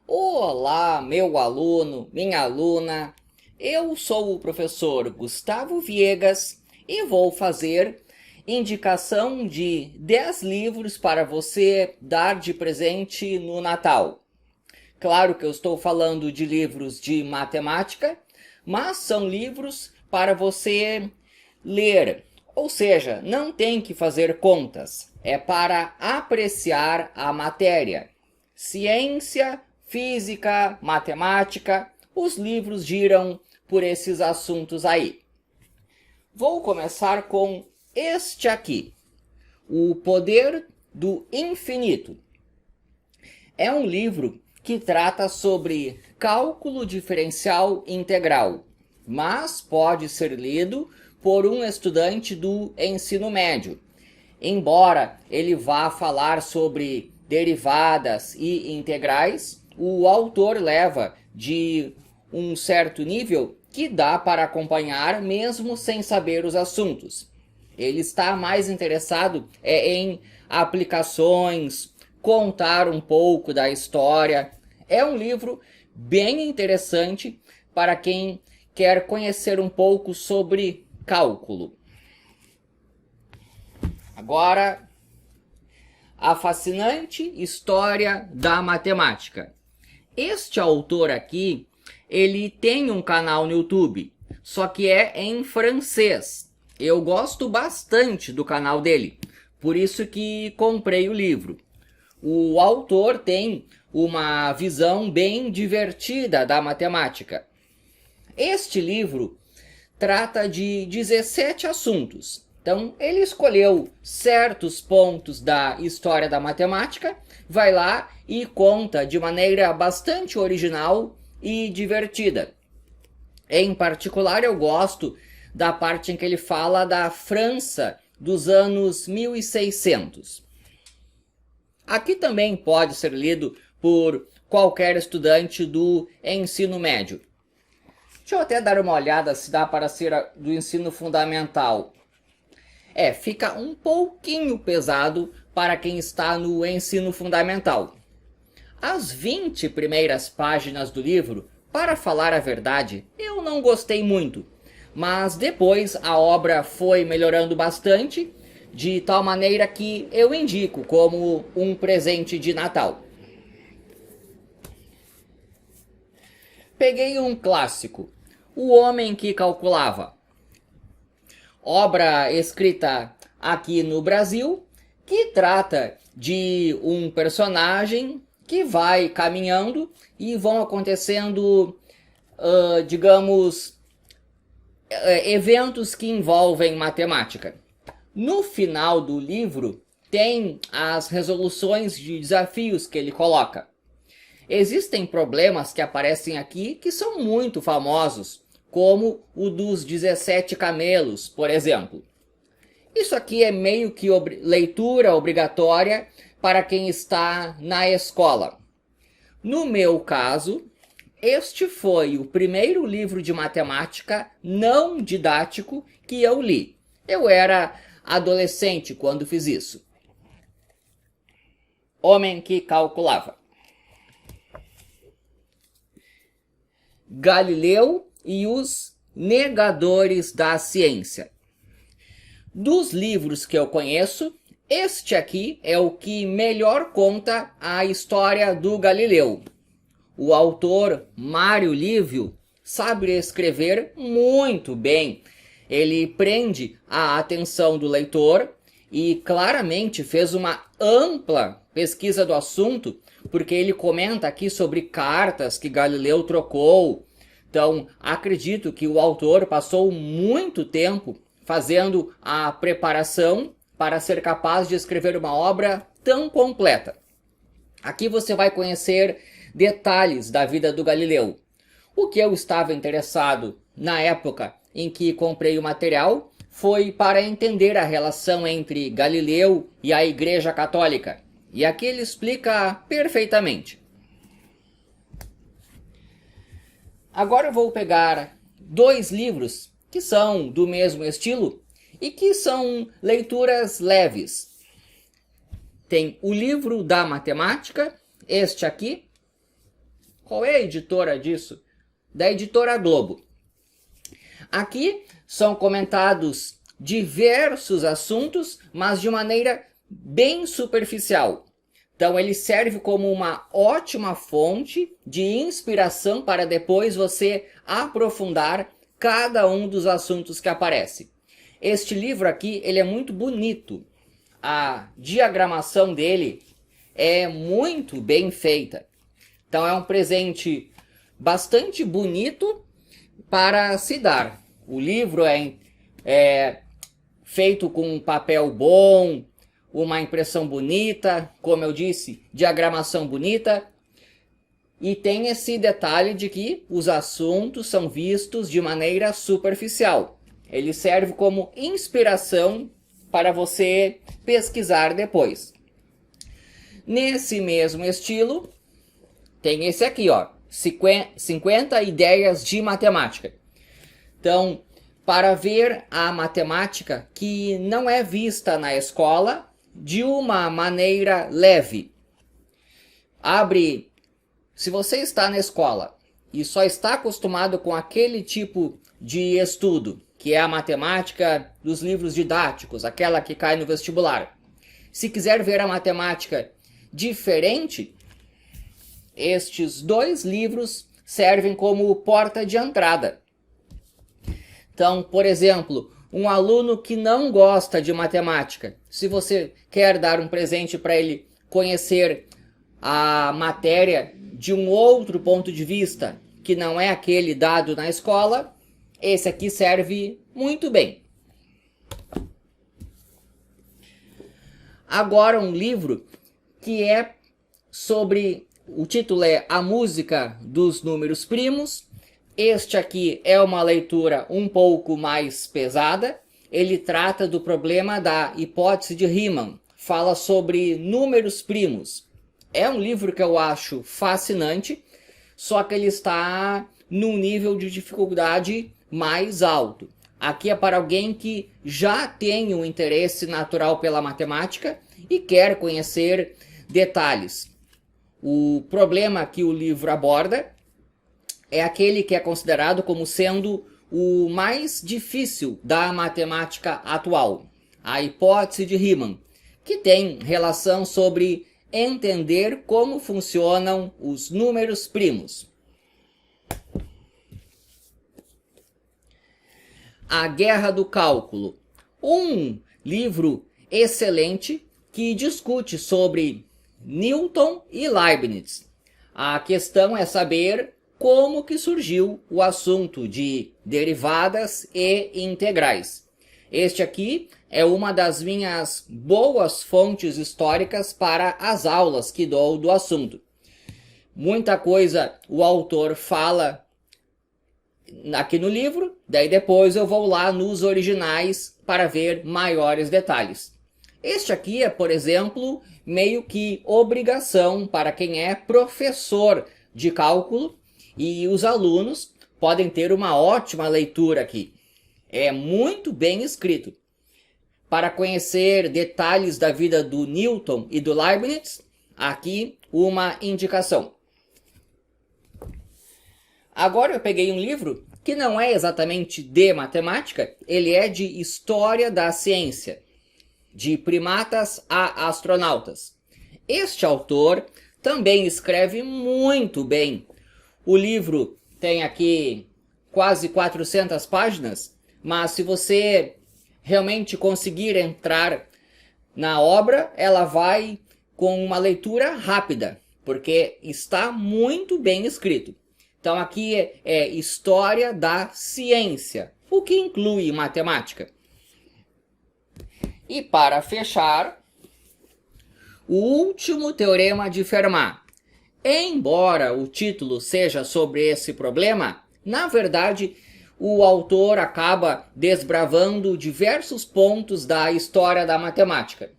Olá, meu aluno, minha aluna. Eu sou o professor Gustavo Viegas e vou fazer indicação de 10 livros para você dar de presente no Natal. Claro que eu estou falando de livros de matemática, mas são livros para você ler. Ou seja, não tem que fazer contas, é para apreciar a matéria. Ciência, física, matemática, os livros giram por esses assuntos aí. Vou começar com este aqui, O Poder do Infinito. É um livro que trata sobre cálculo diferencial integral, mas pode ser lido por um estudante do ensino médio. Embora ele vá falar sobre derivadas e integrais, o autor leva de um certo nível que dá para acompanhar mesmo sem saber os assuntos. Ele está mais interessado em aplicações, contar um pouco da história. É um livro bem interessante para quem quer conhecer um pouco sobre cálculo. Agora, a fascinante história da matemática. Este autor aqui, ele tem um canal no YouTube, só que é em francês. Eu gosto bastante do canal dele, por isso que comprei o livro. O autor tem uma visão bem divertida da matemática. Este livro trata de 17 assuntos. Então, ele escolheu certos pontos da história da matemática, vai lá e conta de maneira bastante original e divertida. Em particular, eu gosto da parte em que ele fala da França dos anos 1600. Aqui também pode ser lido por qualquer estudante do ensino médio. Deixa eu até dar uma olhada se dá para ser do ensino fundamental. Fica um pouquinho pesado para quem está no ensino fundamental. As 20 primeiras páginas do livro, para falar a verdade, eu não gostei muito. Mas depois a obra foi melhorando bastante, de tal maneira que eu indico como um presente de Natal. Peguei um clássico, O Homem que Calculava. Obra escrita aqui no Brasil, que trata de um personagem que vai caminhando e vão acontecendo, eventos que envolvem matemática. No final do livro, tem as resoluções de desafios que ele coloca. Existem problemas que aparecem aqui que são muito famosos, como o dos 17 camelos, por exemplo. Isso aqui é meio que leitura obrigatória para quem está na escola. No meu caso, este foi o primeiro livro de matemática não didático que eu li. Eu era adolescente quando fiz isso. Homem que Calculava. Galileu e os negadores da ciência. Dos livros que eu conheço, este aqui é o que melhor conta a história do Galileu. O autor Mário Lívio sabe escrever muito bem. Ele prende a atenção do leitor e claramente fez uma ampla pesquisa do assunto, porque ele comenta aqui sobre cartas que Galileu trocou. Então, acredito que o autor passou muito tempo fazendo a preparação para ser capaz de escrever uma obra tão completa. Aqui você vai conhecer detalhes da vida do Galileu. O que eu estava interessado na época em que comprei o material foi para entender a relação entre Galileu e a Igreja Católica. E aqui ele explica perfeitamente. Agora eu vou pegar 2 livros que são do mesmo estilo e que são leituras leves. Tem o livro da matemática, este aqui, Qual é a editora disso? Da editora Globo. Aqui são comentados diversos assuntos, mas de maneira bem superficial. Então ele serve como uma ótima fonte de inspiração para depois você aprofundar cada um dos assuntos que aparece. Este livro aqui, ele é muito bonito. A diagramação dele é muito bem feita. Então é um presente bastante bonito para se dar. O livro é feito com um papel bom, uma impressão bonita, como eu disse, diagramação bonita. E tem esse detalhe de que os assuntos são vistos de maneira superficial. Ele serve como inspiração para você pesquisar depois. Nesse mesmo estilo, tem esse aqui, ó, 50 ideias de matemática. Então, para ver a matemática que não é vista na escola de uma maneira leve. Se você está na escola e só está acostumado com aquele tipo de estudo, que é a matemática dos livros didáticos, aquela que cai no vestibular. Se quiser ver a matemática diferente, estes 2 livros servem como porta de entrada. Então, por exemplo, um aluno que não gosta de matemática, se você quer dar um presente para ele conhecer a matéria de um outro ponto de vista, que não é aquele dado na escola, esse aqui serve muito bem. Agora um livro que é sobre, o título é A Música dos Números Primos. Este aqui é uma leitura um pouco mais pesada. Ele trata do problema da hipótese de Riemann. Fala sobre números primos. É um livro que eu acho fascinante, só que ele está num nível de dificuldade mais alto. Aqui é para alguém que já tem um interesse natural pela matemática e quer conhecer detalhes. O problema que o livro aborda é aquele que é considerado como sendo o mais difícil da matemática atual, a hipótese de Riemann, que tem relação sobre entender como funcionam os números primos. A Guerra do Cálculo, um livro excelente que discute sobre Newton e Leibniz. A questão é saber como que surgiu o assunto de derivadas e integrais. Este aqui é uma das minhas boas fontes históricas para as aulas que dou do assunto. Muita coisa o autor fala aqui no livro, daí depois eu vou lá nos originais para ver maiores detalhes. Este aqui é, por exemplo, meio que obrigação para quem é professor de cálculo, e os alunos podem ter uma ótima leitura aqui. É muito bem escrito. Para conhecer detalhes da vida do Newton e do Leibniz, aqui uma indicação. Agora eu peguei um livro que não é exatamente de matemática, ele é de história da ciência, de primatas a astronautas. Este autor também escreve muito bem. O livro tem aqui quase 400 páginas, mas se você realmente conseguir entrar na obra, ela vai com uma leitura rápida, porque está muito bem escrito. Então aqui é história da ciência, o que inclui matemática. E para fechar, o último teorema de Fermat. Embora o título seja sobre esse problema, na verdade o autor acaba desbravando diversos pontos da história da matemática.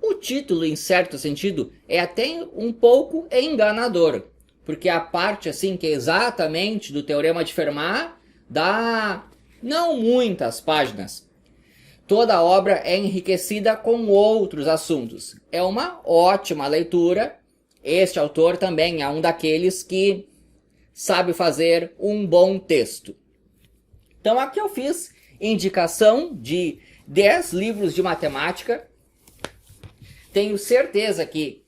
O título, em certo sentido, é até um pouco enganador, porque a parte assim que é exatamente do teorema de Fermat dá não muitas páginas. Toda a obra é enriquecida com outros assuntos. É uma ótima leitura este autor também é um daqueles que sabe fazer um bom texto. Então aqui eu fiz indicação de 10 livros de matemática. Tenho certeza que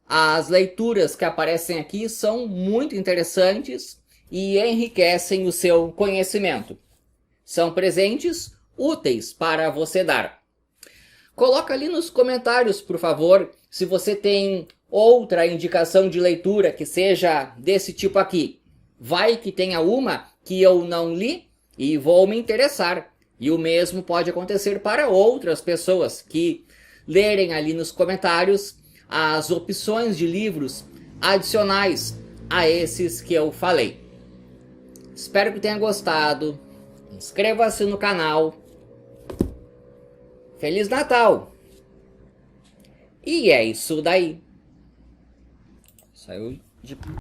as leituras que aparecem aqui são muito interessantes e enriquecem o seu conhecimento. São presentes úteis para você dar. Coloca ali nos comentários, por favor, se você tem outra indicação de leitura que seja desse tipo aqui. Vai que tenha uma que eu não li e vou me interessar. E o mesmo pode acontecer para outras pessoas que lerem ali nos comentários as opções de livros adicionais a esses que eu falei. Espero que tenha gostado. Inscreva-se no canal. Feliz Natal! E é isso daí. Saiu de